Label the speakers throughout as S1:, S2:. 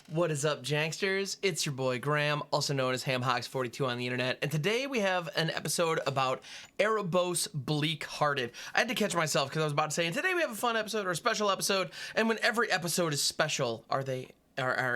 S1: What is up, Janksters? It's your boy Graham, also known as HamHogs42 on the internet, and today we have an episode about Erebos Bleak-Hearted. I had to catch myself because I was about to say, and today we have a fun episode or a special episode, and when every episode is special, are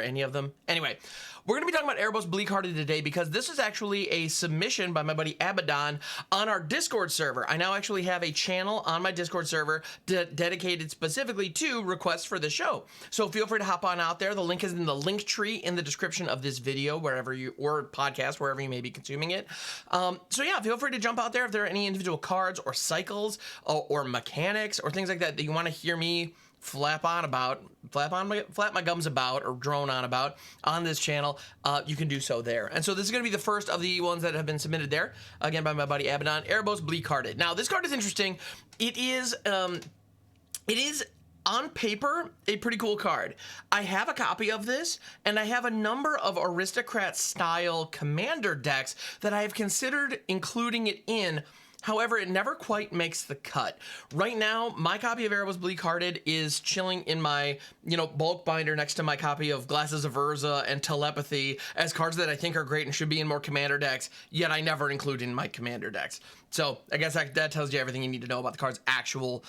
S1: any of them? Anyway, we're going to be talking about Erebos Bleak-Hearted today because this is actually a submission by my buddy Abaddon on our Discord server. I now actually have a channel on my Discord server dedicated specifically to requests for the show. So feel free to hop on out there. The link is in the link tree in the description of this video, wherever you, or podcast, wherever you may be consuming it. So yeah, feel free to jump out there if there are any individual cards or cycles or mechanics or things like that that you want to hear me flap my gums about or drone on about on this channel. You can do so there. And so this is going to be the first of the ones that have been submitted there, again by my buddy Abaddon. Erebos Bleak-Hearted. Now this card is interesting. It is on paper a pretty cool card. I have a copy of this, and I have a number of aristocrat style commander decks that I have considered including it in. However, it never quite makes the cut. Right now, my copy of Erebos Bleak-Hearted is chilling in my, bulk binder next to my copy of Glasses of Urza and Telepathy as cards that I think are great and should be in more commander decks, yet I never include in my commander decks. So I guess that tells you everything you need to know about the card's actual,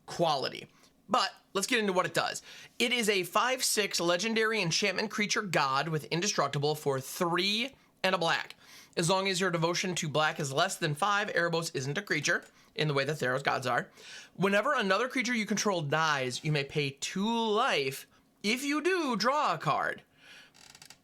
S1: quality. But let's get into what it does. It is a 5/6 legendary enchantment creature god with indestructible for 3 and a black. As long as your devotion to black is less than 5, Erebos isn't a creature, in the way that Theros gods are. Whenever another creature you control dies, you may pay 2 life. If you do, draw a card.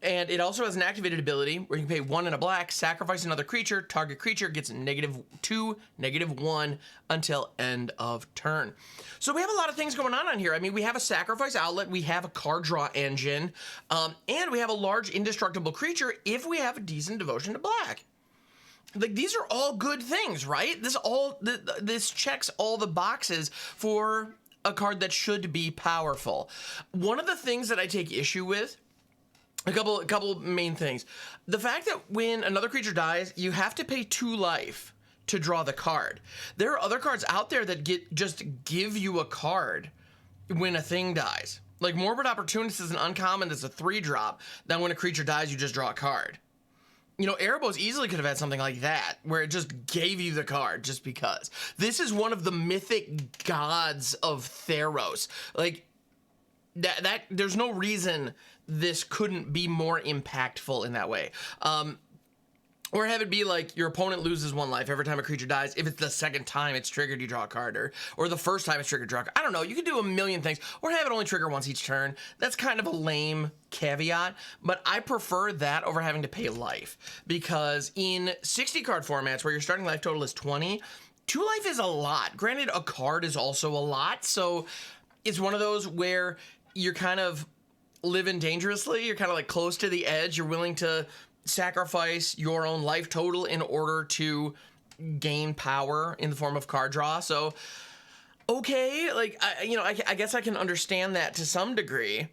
S1: And it also has an activated ability where you can pay 1 and a black, sacrifice another creature, target creature gets -2, -1 until end of turn. So we have a lot of things going on here. I mean, we have a sacrifice outlet, we have a card draw engine, and we have a large indestructible creature if we have a decent devotion to black. These are all good things, right? This checks all the boxes for a card that should be powerful. One of the things that I take issue with, a couple main things. The fact that when another creature dies, you have to pay 2 life to draw the card. There are other cards out there that just give you a card when a thing dies. Like Morbid Opportunist is an uncommon that's a 3-drop. Then when a creature dies, you just draw a card. Erebos easily could have had something like that, where it just gave you the card just because. This is one of the mythic gods of Theros. There's no reason this couldn't be more impactful in that way. Or have it be like your opponent loses 1 life every time a creature dies. If it's the second time it's triggered, you draw a card, or the first time it's triggered, draw a card. I don't know. You can do a million things, or have it only trigger once each turn. That's kind of a lame caveat, but I prefer that over having to pay life, because in 60 card formats where your starting life total is 20, 2 life is a lot. Granted, a card is also a lot, so it's one of those where you're kind of living dangerously. You're kind of close to the edge. You're willing to sacrifice your own life total in order to gain power in the form of card draw. So, okay, I guess I can understand that to some degree.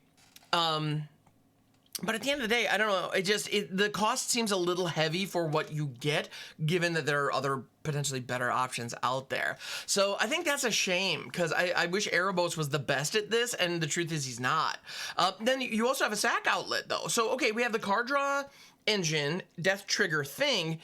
S1: But at the end of the day, I don't know. The cost seems a little heavy for what you get, given that there are other potentially better options out there. So I think that's a shame, because I wish Erebos was the best at this, and the truth is he's not. Then you also have a sack outlet, though. So, okay, we have the card draw engine, death trigger thing,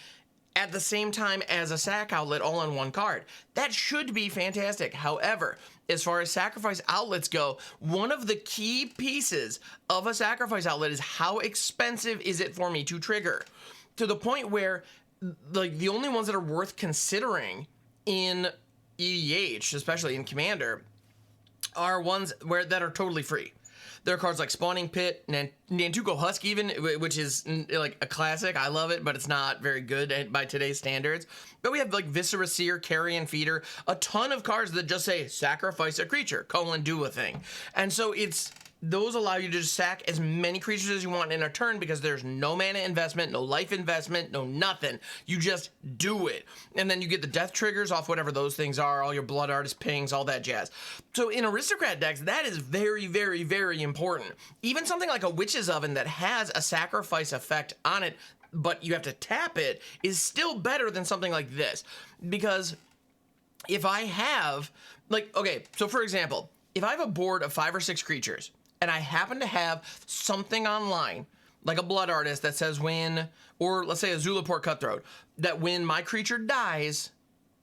S1: at the same time as a sack outlet all on 1 card. That should be fantastic. However, as far as sacrifice outlets go, one of the key pieces of a sacrifice outlet is how expensive is it for me to trigger, to the point where the only ones that are worth considering in EDH, especially in Commander, are ones that are totally free. There are cards like Spawning Pit, Nantuko Husk even, which is a classic. I love it, but it's not very good by today's standards. But we have Viscera Seer, Carrion Feeder, a ton of cards that just say sacrifice a creature, do a thing. And so those allow you to just sack as many creatures as you want in a turn, because there's no mana investment, no life investment, no nothing. You just do it. And then you get the death triggers off whatever those things are, all your Blood Artist pings, all that jazz. So in aristocrat decks, that is very, very, very important. Even something like a Witch's Oven that has a sacrifice effect on it, but you have to tap it, is still better than something like this. Because if I have, okay, so for example, if I have a board of 5 or 6 creatures, and I happen to have something online, like a Blood Artist that says when, or let's say a Zulaport Cutthroat, that when my creature dies,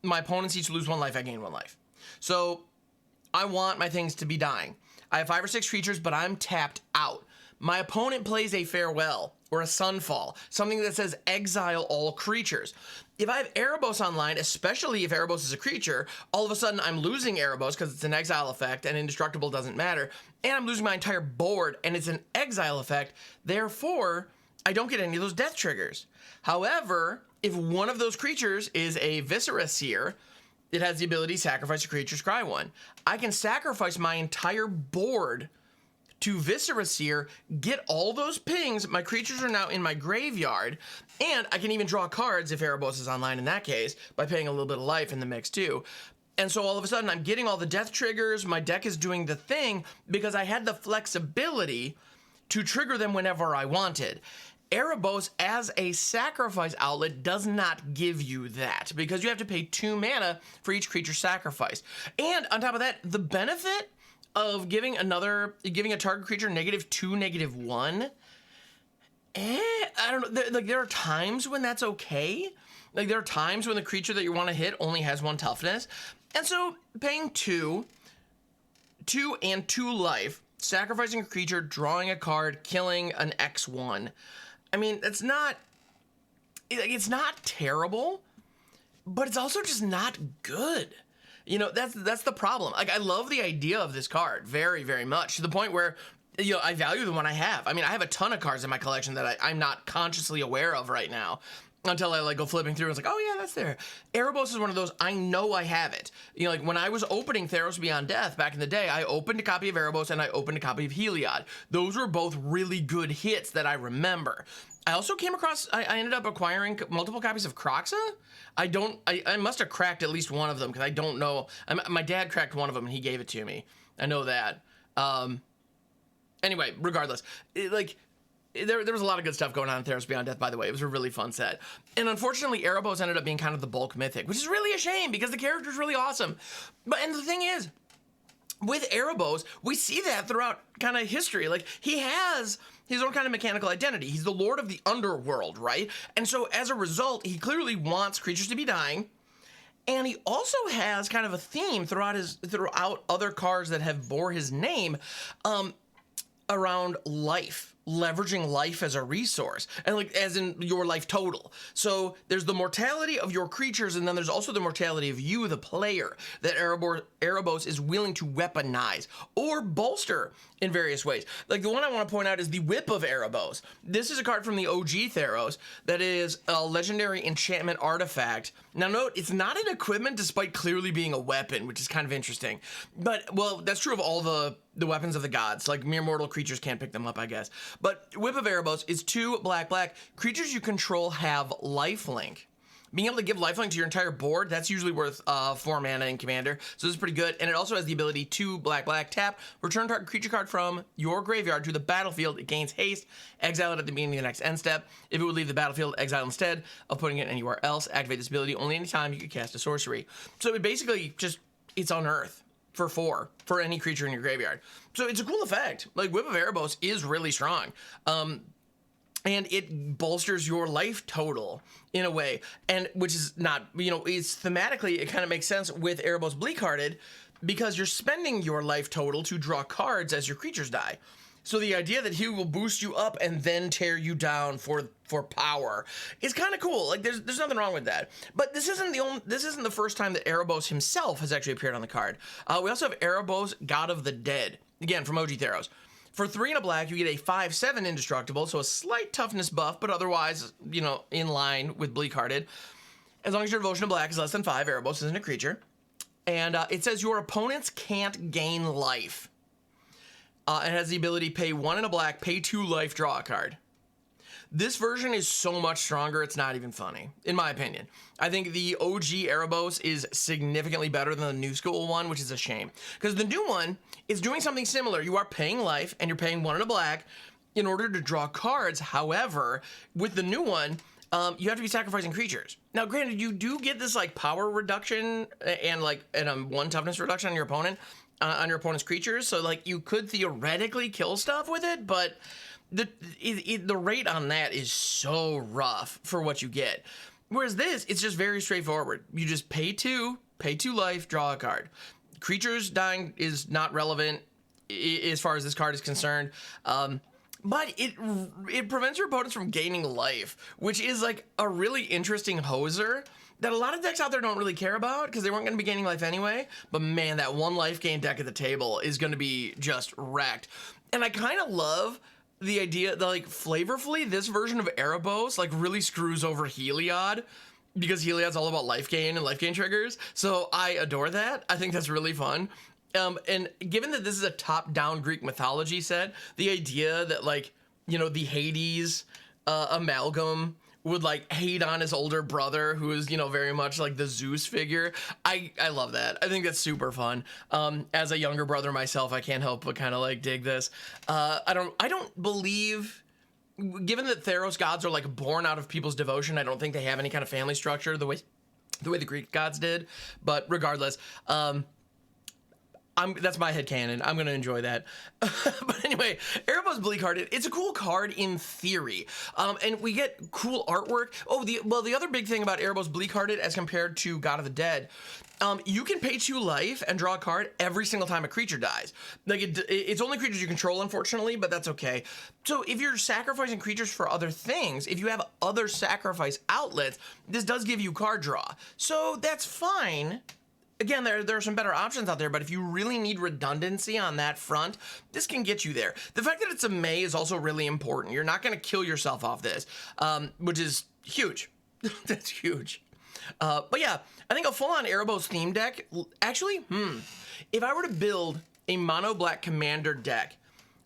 S1: my opponents each lose 1 life, I gain 1 life. So I want my things to be dying. I have 5 or 6 creatures, but I'm tapped out. My opponent plays a Farewell or a Sunfall, something that says exile all creatures. If I have Erebos online, especially if Erebos is a creature, all of a sudden I'm losing Erebos because it's an exile effect and indestructible doesn't matter, and I'm losing my entire board and it's an exile effect. Therefore, I don't get any of those death triggers. However, if one of those creatures is a Viscera Seer, it has the ability to sacrifice a creature, scry 1. I can sacrifice my entire board to Viscera Seer, get all those pings, my creatures are now in my graveyard, and I can even draw cards if Erebos is online in that case, by paying a little bit of life in the mix too. And so all of a sudden I'm getting all the death triggers, my deck is doing the thing, because I had the flexibility to trigger them whenever I wanted. Erebos as a sacrifice outlet does not give you that, because you have to pay 2 mana for each creature sacrificed. And on top of that, the benefit of giving a target creature -2, -1, I don't know, there are times when that's okay. Like, there are times when the creature that you want to hit only has 1 toughness. And so paying 2 and 2 life, sacrificing a creature, drawing a card, killing an X1. I mean, it's not terrible, but it's also just not good. You know, that's the problem. Like, I love the idea of this card very, very much, to the point where, you know, I value the one I have. I mean, I have a ton of cards in my collection that I'm not consciously aware of right now, until I like go flipping through and it's like, oh yeah, that's there. Erebos is one of those, I know I have it. You know, like when I was opening Theros Beyond Death back in the day, I opened a copy of Erebos and I opened a copy of Heliod. Those were both really good hits that I remember. I also came across, I ended up acquiring multiple copies of Kroxa. I must have cracked at least one of them, because I don't know. My dad cracked one of them and he gave it to me. I know that. Anyway, regardless, there was a lot of good stuff going on in Theros Beyond Death, by the way. It was a really fun set. And unfortunately, Erebos ended up being kind of the bulk mythic, which is really a shame, because the character's really awesome. And the thing is, with Erebos, we see that throughout kind of history. Like, he has his own kind of mechanical identity. He's the lord of the underworld, right? And so as a result, he clearly wants creatures to be dying. And he also has kind of a theme throughout other cards that have bore his name, around life, leveraging life as a resource, and like as in your life total. So there's the mortality of your creatures, and then there's also the mortality of you, the player, that Erebos is willing to weaponize or bolster in various ways. Like, the one I want to point out is the Whip of Erebos. This is a card from the OG Theros that is a legendary enchantment artifact. Now note, it's not an equipment despite clearly being a weapon, which is kind of interesting. But, well, that's true of all the weapons of the gods. Like, mere mortal creatures can't pick them up, I guess. But Whip of Erebos is 2 black. Creatures you control have lifelink. Being able to give lifelink to your entire board, that's usually worth 4 mana in Commander, so this is pretty good. And it also has the ability to black, tap, return target creature card from your graveyard to the battlefield. It gains haste, exile it at the beginning of the next end step. If it would leave the battlefield, exile instead of putting it anywhere else. Activate this ability only anytime you can cast a sorcery. So it basically just, it's unearth for 4 for any creature in your graveyard. So it's a cool effect. Like, Whip of Erebos is really strong. And it bolsters your life total in a way, and which is not, you know, it's thematically, it kind of makes sense with Erebos Bleak-Hearted, because you're spending your life total to draw cards as your creatures die. So the idea that he will boost you up and then tear you down for power is kind of cool. Like, there's nothing wrong with that. But this isn't the first time that Erebos himself has actually appeared on the card. We also have Erebos, God of the Dead, again from OG Theros. For 3 and a black, you get a 5/7 indestructible, so a slight toughness buff, but otherwise, you know, in line with Bleak-Hearted. As long as your devotion to black is less than 5, Erebos isn't a creature. And it says your opponents can't gain life. It has the ability to pay 1 and a black, pay 2 life, draw a card. This version is so much stronger, it's not even funny, in my opinion. I think the OG Erebos is significantly better than the new school one, which is a shame. Because the new one is doing something similar. You are paying life, and you're paying 1 and a black in order to draw cards. However, with the new one, you have to be sacrificing creatures. Now, granted, you do get this, like, power reduction and a 1 toughness reduction on your opponent. on your opponent's creatures. So like you could theoretically kill stuff with it, but the rate on that is so rough for what you get. Whereas this, it's just very straightforward. You just pay 2 life, draw a card. Creatures dying is not relevant as far as this card is concerned. But it prevents your opponents from gaining life, which is like a really interesting hoser that a lot of decks out there don't really care about because they weren't going to be gaining life anyway. But man, that 1 life gain deck at the table is going to be just wrecked. And I kind of love the idea that like flavorfully, this version of Erebos like really screws over Heliod, because Heliod's all about life gain and life gain triggers. So I adore that. I think that's really fun. And given that this is a top-down Greek mythology set, the idea that, like, you know, the Hades amalgam would, like, hate on his older brother, who is, you know, very much like the Zeus figure. I love that. I think that's super fun. As a younger brother myself, I can't help but kind of, like, dig this. I don't believe... Given that Theros gods are, like, born out of people's devotion, I don't think they have any kind of family structure the way the Greek gods did. But regardless... that's my headcanon. I'm going to enjoy that. But anyway, Erebos Bleak-Hearted, it's a cool card in theory. And we get cool artwork. The other big thing about Erebos Bleak-Hearted as compared to God of the Dead, you can pay 2 life and draw a card every single time a creature dies. Like it's only creatures you control, unfortunately, but that's okay. So if you're sacrificing creatures for other things, if you have other sacrifice outlets, this does give you card draw. So that's fine. Again, there are some better options out there, but if you really need redundancy on that front, this can get you there. The fact that it's a May is also really important. You're not going to kill yourself off this, which is huge. That's huge. But yeah, I think a full-on Erebos theme deck, actually, if I were to build a mono black commander deck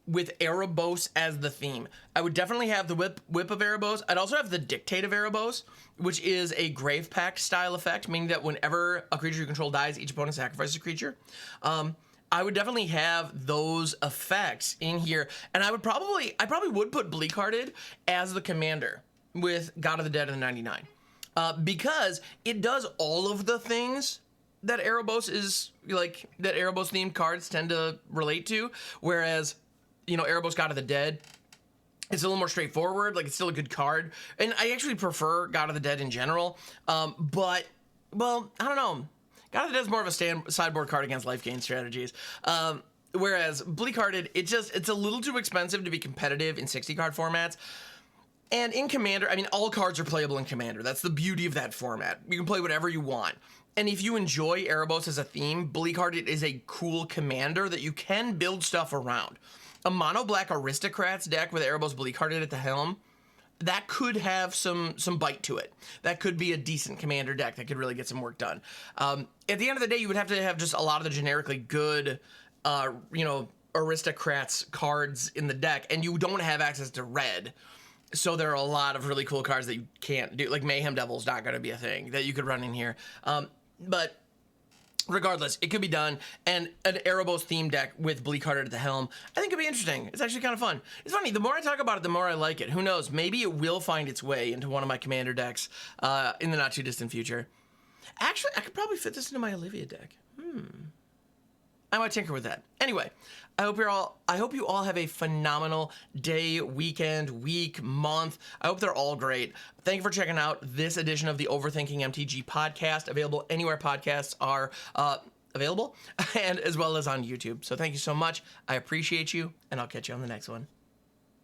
S1: with Erebos as the theme, I would definitely have the whip of Erebos. I'd also have the dictate of Erebos, which is a Grave Pact style effect, meaning that whenever a creature you control dies, each opponent sacrifices a creature. I would definitely have those effects in here, and I probably would put Bleak-Hearted as the commander with God of the Dead in the 99, because it does all of the things that Erebos is like, that Erebos themed cards tend to relate to, whereas, you know, Erebos God of the Dead, it's a little more straightforward. Like, it's still a good card. And I actually prefer God of the Dead in general. But, well, I don't know. God of the Dead is more of a sideboard card against life gain strategies. Whereas Bleak-Hearted, it's a little too expensive to be competitive in 60-card formats. And in Commander, I mean, all cards are playable in Commander. That's the beauty of that format. You can play whatever you want. And if you enjoy Erebos as a theme, Bleak-Hearted is a cool commander that you can build stuff around. A mono black aristocrats deck with Erebos Bleak-Hearted at the helm, that could have some bite to it. That could be a decent commander deck that could really get some work done. At the end of the day, you would have to have just a lot of the generically good, you know, aristocrats cards in the deck, and you don't have access to red. So there are a lot of really cool cards that you can't do. Like Mayhem Devil's not going to be a thing that you could run in here. But regardless, it could be done, and an Erebos theme deck with Bleak-Hearted at the helm, I think it'd be interesting. It's actually kind of fun. It's funny, the more I talk about it, the more I like it. Who knows? Maybe it will find its way into one of my commander decks in the not too distant future. Actually, I could probably fit this into my Olivia deck. I might tinker with that. Anyway, I hope you all have a phenomenal day, weekend, week, month. I hope they're all great. Thank you for checking out this edition of the Overthinking MTG podcast, available anywhere podcasts are available, and as well as on YouTube. So thank you so much. I appreciate you, and I'll catch you on the next one.